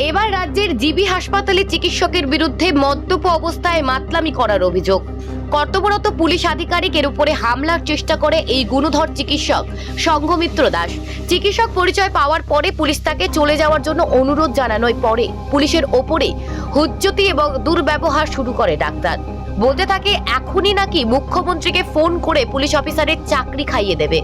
এবার রাজ্যের জিবি হাসপাতালে চিকিৎসকের বিরুদ্ধে মদ্যপ অবস্থায় মাতলামি করার অভিযোগ। কর্তব্যরত পুলিশ আধিকারিকের উপরে হামলার চেষ্টা করে এই গুণধর চিকিৎসক সঙ্ঘমিত্র দাস। চিকিৎসক পরিচয় পাওয়ার পরে পুলিশ তাকে চলে যাওয়ার জন্য অনুরোধ জানানোর পরে পুলিশের ওপরে হুজ্জতি এবং দুর্ব্যবহার শুরু করে ডাক্তার। বলতে থাকে এখনই নাকি মুখ্যমন্ত্রীকে ফোন করে পুলিশ অফিসারের চাকরি খাইয়ে দেবে।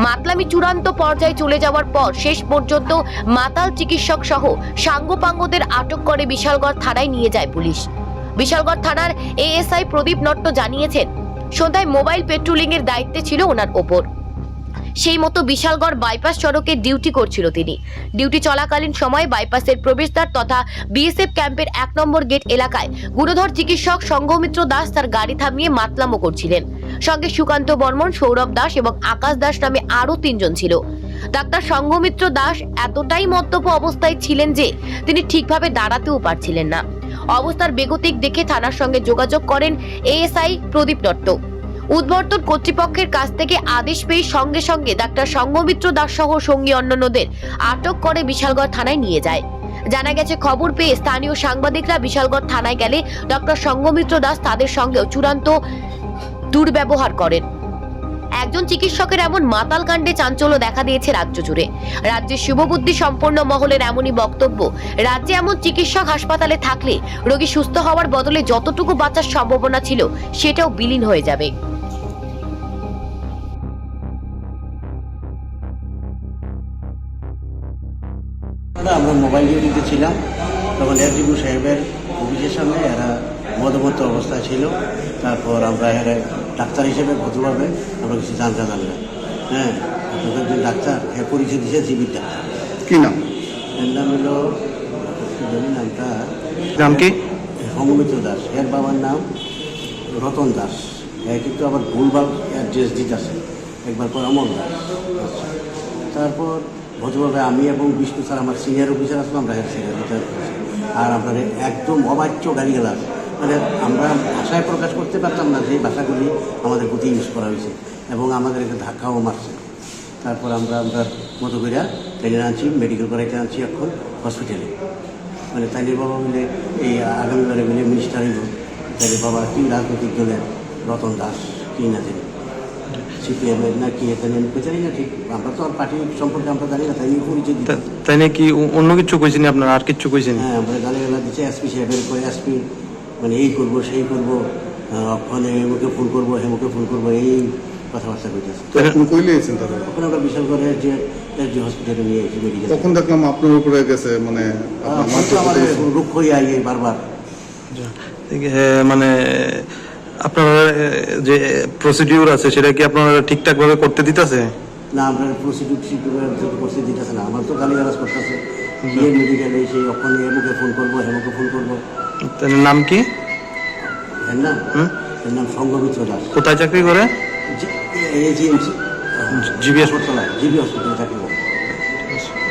মাতলামি চূড়ান্ত পর্যায়ে চলে যাওয়ার পর শেষ পর্যন্ত মাতাল চিকিৎসক সহ সাঙ্গপাঙ্গদের আটক করে বিশালগড় থানায় নিয়ে যায় পুলিশ। বিশালগড় থানার এএসআই প্রদীপ নট্ট জানিয়েছেন, সন্ধ্যায় মোবাইল পেট্রোলিং এর দায়িত্বে ছিল ওনার ওপর। সেই মতো বিশালগড় বাইপাস সড়কে ডিউটি করছিল তিনি। ডিউটি চলাকালীন সময় বাইপাসের প্রবেশদ্বার তথা বিএসএফ ক্যাম্পের 1 নম্বর গেট এলাকায় গুণধর চিকিৎসক সঙ্ঘমিত্র দাস তার গাড়ি থামিয়ে মাতলামো করছিলেন। সঙ্গে সুকান্ত বর্মন, সৌরভ দাস এবং আকাশ দাস নামে আরো 3 জন ছিল। ডাক্তার সঙ্ঘমিত্র দাস এতটাই মদ্যপ অবস্থায় ছিলেন যে তিনি ঠিকভাবে দাঁড়াতেও পারছিলেন না। অবস্থার বেগতিক দেখে থানার সঙ্গে যোগাযোগ করেন এএসআই প্রদীপ দত্ত। উদ্বর্তন কর্তৃপক্ষের কাছ থেকে আদেশ পেয়ে সঙ্গে সঙ্গে ডাক্তার সঙ্ঘমিত্র দাস সহ সঙ্গী অন্যান্যদের আটক করে বিশালগড় থানায় নিয়ে যায়। জানা গেছে, খবর পেয়ে স্থানীয় সাংবাদিকরা বিশালগড় থানায় গেলে ডক্টর সঙ্ঘমিত্র দাস তাদের সঙ্গেও চূড়ান্ত দুর্ব্যবহার করেন। একজন চিকিৎসকের এমন মাতাল কাণ্ডে চাঞ্চল্য দেখা দিয়েছে রাজ্য জুড়ে। রাজ্যের শুভবুদ্ধি সম্পন্ন মহলের এমনই বক্তব্য, রাজ্যে এমন চিকিৎসক হাসপাতালে থাকলে রোগী সুস্থ হওয়ার বদলে যতটুকু বাঁচার সম্ভাবনা ছিল সেটাও বিলীন হয়ে যাবে। আমরা মোবাইল ডিউটিতে ছিলাম, তখন এসডিপিও সাহেবের অফিসের সামনে এরা মদমত্ত অবস্থায় ছিল। তারপর আমরা এরা ডাক্তার হিসেবে ভদ্রভাবে আমরা কিছু জানতে জানলাম। হ্যাঁ, একজন ডাক্তার পরিচয় দিয়েছে জিবির ডাক্তার। কি নাম? এর নাম হলো নামটা নাম কি? সঙ্ঘমিত্র দাস। এর বাবার নাম রতন দাস। কিন্তু আবার ভুলভাল অ্যাড্রেস দিতেছে, একবার পর অমল দাস। আচ্ছা, তারপর ভদ্রভাবে আমি এবং বিষ্ণু স্যার, আমার সিনিয়র অফিসার আসলাম, আমরা আর আপনার একদম অবাচ্য গালিগালাজ, মানে আমরা ভাষায় প্রকাশ করতে পারতাম না যে ভাষাগুলি আমাদের প্রতি ইউজ করা হয়েছে, এবং আমাদের একটা ধাক্কাও মারছে। তারপর আমরা মতো করে ট্রেনে আনছি, মেডিকেল করাইতে আনছি এখন হসপিটালে। মানে তাইনের বাবা মিলে এই আগামীবারে মিলে মিনিস্টার হইব। তাইনের বাবা কি রাজনৈতিক দলের রতন দাস কি না জানি, সিপিএমের না কি এখানে জানি না ঠিক, আমরা তো আর পার্টি সম্পর্কে আমরা জানি না। তাই নিয়ে পরিচয় দিতে তাই নাকি অন্য কিছু কইছেন আপনারা? আর কিছু কইছেন? হ্যাঁ, আমরা গালিগালা দিচ্ছে এসপি সাহেবের করে, এসপি মানে এই করবো সেই করবো, ওখানে এমুকে ফোন করবো হেমুকে ফোন করবো, এই কথাবার্তা কইতেছে। ওখানে আমরা বিশাল করে যে হসপিটালে নিয়ে এসে মেডিকেল। তখন দেখলাম আপনার উপরে গেছে, মানে আমাদের রুখ হয়ে আই বারবার। মানে আপনার যে প্রসিডিউর আছে সেটা কি আপনারা ঠিকঠাক ভাবে করতে দিতেছে? না, আমরা প্রসিডিউর করতে দিতেছে না। আমার তো গালিগালাজ করতেছে, গিয়ে মেডিকেলে এসে ওখানে এমুকে ফোন করবো হেমুকে ফোন করবো। নাম কি? এর নাম সঙ্ঘমিত্র দাস। কোথায় চাকরি করে? জিবি হাসপাতালে। জিবি হসপিটালে চাকরি।